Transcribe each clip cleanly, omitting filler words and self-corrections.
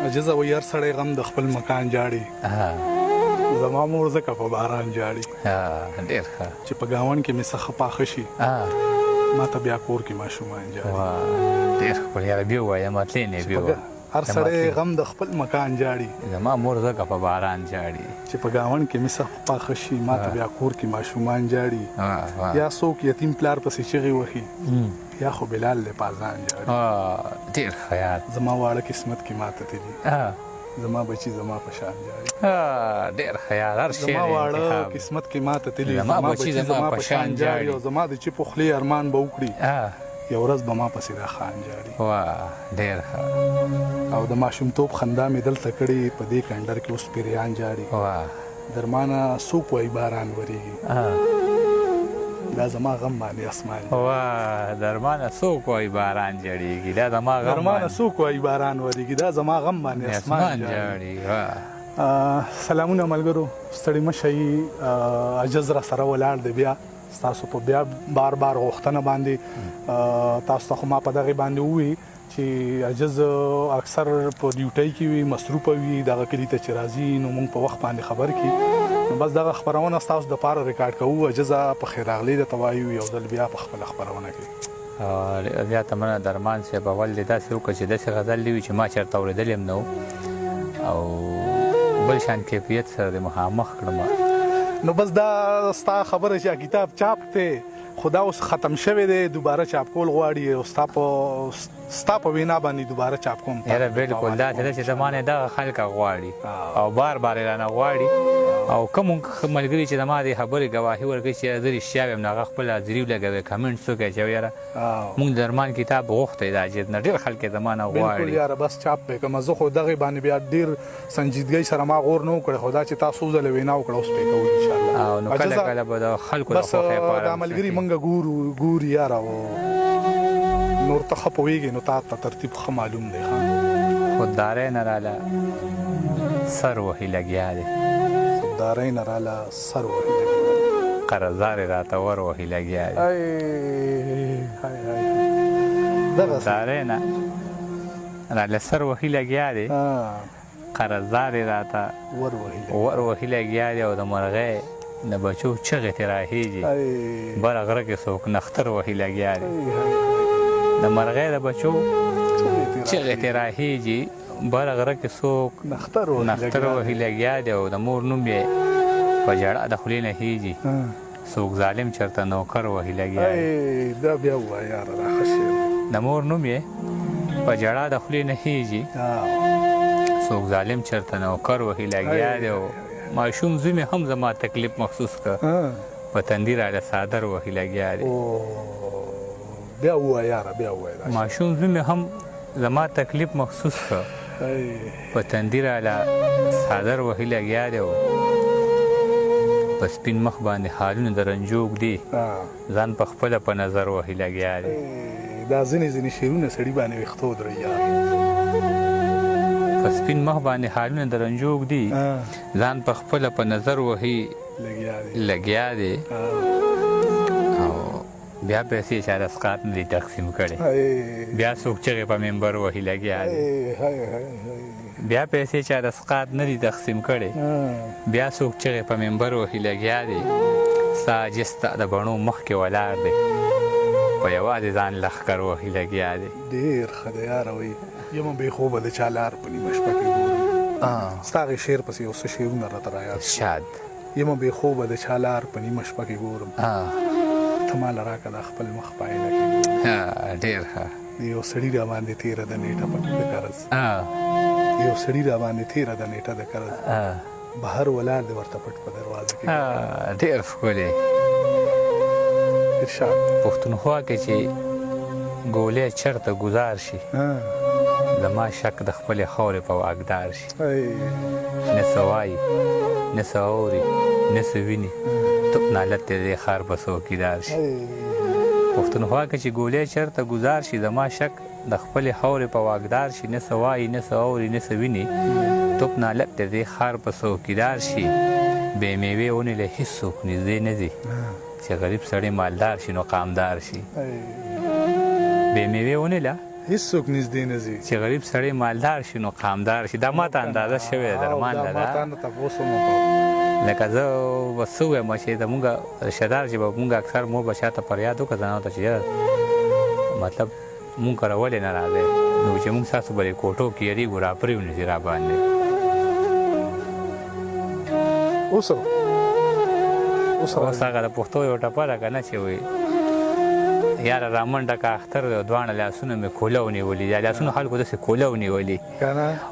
عجزه وایي هر سړی غم د خپل مکان جاړي. زما مور ځکه په باران جاړي ډېر ښه چې په ګاونډ کې مې څه ښه پاخه شي ما ته بیا کور کې ماشومان جاړي. ډېر ښکلی یاره بیا ووایه مطلع نه بیا ووایه. هر سړی غم د خپل مکان جاړي. زما مور ځکه په باران جاړي چې په ګاونډ کې مې څه پاخه شي ما ته بیا کور کې ماشومان جاړي. یا څوک یتیم پلار پسې چغې وهي یا خو بلال دی پازان جاړي. ډېر ښه یار زما واړه قسمت کې ماته تلي زما بچي زما په شان جاړي. ډېر ښه یار هر شی زما واړه قسمت کې ماته تلي زما بچي زما په شان جاړي. او زما د چې په خولې ارمان به وکړي یو ورځ به ما پسې دا خان جاړي. ډېر ښه او د ماشومتوب خندا مې دلته کړې په دې کنډر کې اوس پیریان جاړي. درمانه څوک وایي باران ورېږي دا زما غم باندې اسمان جاړي. درمانه څوک وایي باران جاړېږي دا زما غم درمانه څوک وایي باران ورېږي دا زما غم باندې اسمان جاړي. سلامونه ملګرو ستړي مه شئ. عجز را سره ولاړ دی بیا ستاسو په بیا بار بار غوښتنه باندې تاسو ته خو ما په دغې باندې ووایي چې عجز اکثر په ډیوټۍ کې وي مصروفه وي دغه کلي ته چې راځي نو موږ په وخت باندې خبر کړي نو بس دغه خپرونه ستاسو دپاره ریکارډ کوو. عجزه په خیر راغلی درته وایو یو ځل بیا په خپله خپرونه کې. زیاته مننه درمان صاحب اول دې داسې وکړه چې داسې غزل دې وي چې ما چېرته اورېدلی هم نه و او بل شان کیفیت سره دې مخامخ کړم. نو بس دا ستا خبره چې کتاب چاپ دی خو دا اوس ختم شوی دی دوباره چاپ کول غواړي او ستا په وینا باندې دوباره چاپ کوم. یاره بلکل دا چې زما نه دغه خلک غواړي او بار بار یې رانه غواړي او کوم ملګري چې زما دې خبرې ګواهي ورکوي چې زه رښتیا وایم نو هغه خپل حاضري ولګوي کمنټ وکړي چې یاره موږ د درمان کتاب غوښتی دا چې نه ډېر خلک یې زما نه غواړي. بلکل یاره بس چاپ پې کومه زه خو دغې باندې بیا ډېر سنجیدګۍ سره ما غور نه وکړی خو دا چې تا څو ځله وینا وکړه اوس پې کوو انشاءالله. نو کله کله به د خلکو د خوښۍ لپاره دا ملګري موږ ګورو یاره نور ته ښه پوهېږې نو تا ته ترتیب ښه معلوم دی. خوددارۍ نه راله سر وهي لګیا دی خوددارۍ نه راله سر وهي لګیا دی قرضدارې راته ور وهي لګیا دی خوددارۍ نه راله سر وهي لګیا دی قرضدارې راته ور وهي لګیا دی او د مرغۍ د بچو چغې ترې راخېږي بره غره کې څوک نختر وهي لګیا دی د مرغۍ د بچو چغې ترې راخېږي بره غره کې څوک نختر وهي لګیا دی او د مور نوم یې په ژړا د خولې نه خېږي څوک ظالم چېرته نوکر وهي لګیا دی. دا بیا ووایه یاره دا ښه شعر د مور نوم یې په ژړا د خولې نه خېږي څوک ظالم چېرته نوکر وهي لګیا دی او ماشوم زوی مې هم زما تکلیف محسوس که په تندي راله څادر وهي لګیا دی. بیا ووایه یاره بیا ووایه ماشوم زوی مې هم زما تکلیف محسوس که په تندي راله څادر وهي لګیا دی او په سپین مخ باندې حالونه د رنجو ږدي ځان په خپله په نظر وهي لګیا دی. دا ځینې شعرونه سړي باندې ویښته ودروي یاره په سپین مخ باندې حالونه د رنجو ږدي ځان په خپله په نظر وهي لګیا دی او بیا پیسې چا رسقات نه دي تقسیم کړی بیا څوک چغې په ممبر وهي لګیا دی بیا پیسې چا رسقات نه دي تقسیم کړی بیا څوک چغې په ممبر وهي لګیا دی ستا عاجز ستا د بڼو مخکې ولاړ دی په یوازې ځان لښکر وهي لګیا دی. ډېر ښه دی یاره وایي یمه بې خوبه د چا لار په نیمه شپه کې ګورم ستا هغې شعر پسې یو څه شعرونه راته رایاد شاد یمه بې خوبه د چا لار په نیمه شپه کې ګورم ته ماله راکړه دا خپل مخ په آینه کې ګورم. ډېر ښه یو سړي را باندې تېره د نیټه د قرض یو سړي را باندې تېره د نیټه د قرض بهر ولاړ دی ورته پټ په دروازه کې. ډېر ښکلی ارشاد پښتونخوا کې چې ګولۍ چېرته ګزار شي زما شک د خپلې خاورې په واګدار شي نه څه وایي نه څه اوري نه څه ویني توپ نالت دی دې ښار په څوکیدار شي. پښتونخوا کې چې ګولۍ چېرته ګزار شي زما شک د خپلې خاورې په واګدار شي نه څه وایي نه څه اوري نه څه ویني توپ نالت دی دې ښار په څوکیدار شي بې میوې ونې له هېڅوک نږدې نه ځي چې غریب سړی مالدار شي نو قامدار شي بې میوې ونې له هیڅوک نږدې نه ځي چې غریب سړی مالدار شي نو قامدار شي. دا ماته اندازه شوې ده درمان ده. ما تا نه تپوس هم وکړو لکه زه بس څه ووایم چې زمونږ رشتهدار چې به مونږ اکثر مور به شاته فریاد وکړه زنانو ته چې یاره مطلب مونږ کره ولې نه راځئ نو چې مونږ ستاسو به کوټو کې یریږو را پرېونیسي را باندې. اوس هغه د پښتو یو ټپه ده که نه چې وایي یاره رامنډه که اختر دواړه لاسونه مې کوله ونیولي یا لاسونه خلکو داسې کوله ونیولي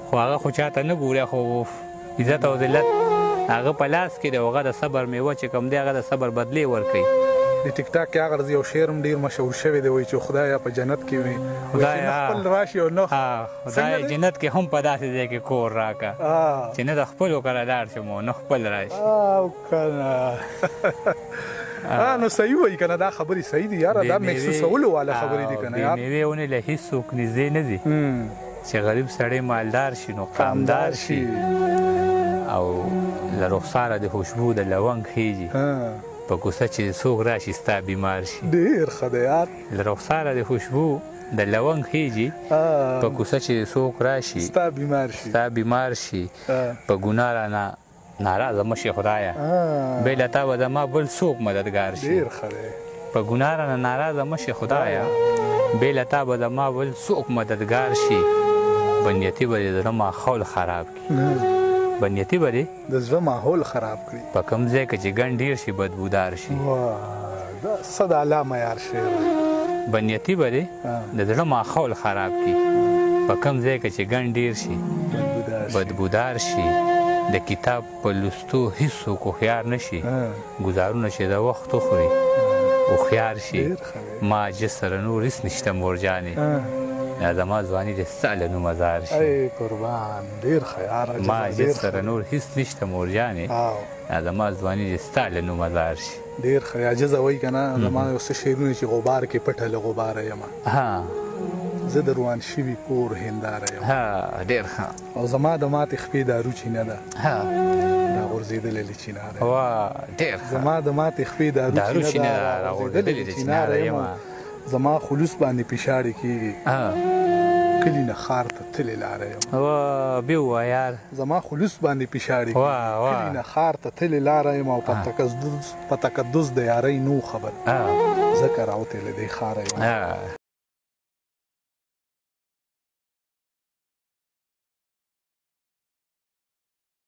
خو هغه خو چاته نه ګوري خو عزت او ذلت هغه په لاس کې دی. هغه د صبر میوه چې کوم دی هغه د صبر بدلې ورکوي. د ټیک ټاک کې هغه یو شعر هم ډېر مشهور شوی دی وایي چې خدایه په جنت کې وي نه خپل راشي او نه خدای جنت کې هم په داسې ځای کې کور راکړه چې نه د خپلو کره لاړ شم او نه خپل راشي. نو صحیح وایي که نه دا خبرې صحیح دي یاره دا محسوسولو والا خبرې دي که نه یار. بې میوې ونې له هېڅوک نږدې نه ځي چې غریب سړی مالدار شي نو قامدار شي او له رخساره د خوشبو د لونګ خیږي په کوڅه چې څوک راشي ستا بیمار شي. ډېر ښه دی یار. له رخساره د خوشبو د لونګ خیږي په کوڅه چې څوک راشي ستا بیمار شي په ګناه رانه ناراضه مشي خدایه بې له تا به زما بل څوک مددګار شي. ډېر ښه دی. په ګناه رانه ناراضه مشي خدایه بې له تا به زما بل څوک مددګار شي. بنیتي به دې د زړه ماحول خراب کړي. بنیتي به دې د زړه ماحول خراب کړي په کوم ځای کې چې ګڼ ډېر شي بدبودار شي. دا څه د اعلی معیار شعر دی. بنیتي به دې د زړه ماحول خراب کړي په کوم ځای کې چې ګڼ ډېر شي بدبودار شي. د کتاب په لوستو هیڅوک هوښیار نه شي ګزارونه چې د وخت وخوري هوښیار شي. ما جس سره نور هېڅ نشته مورجانې یا زما ځواني د ستا له نومه زار شي. ای قربان ډېر ښه یاره. ما جس سره نور هېڅ نشته مورجانې یا زما ځواني د ستا له نومه زار شي. ډېر ښه عاجزه وایي که نه زما یو څه شعرونه چې غبار کې پټه له غباره یمه زه د روان شوي کور هنداره یم. ډېر ښه. او زما د ماتې خپې دارو چینه ده راغورځېدلې له چیناره ډېر ښه. زما د ماتې خپې دارو چینه ده راغورځېدلې له چیناره یم. زما خلوص باندې پیشاړې کېږي کلي نه ښار ته تلې لاره یم. بې ووایه یار. زما خلوص باندې پیشاړې کېږي کلي نه ښار ته تلې لاره یم او په تقدس د یارۍ نو خبر ځکه راوتې له دې ښاره یم.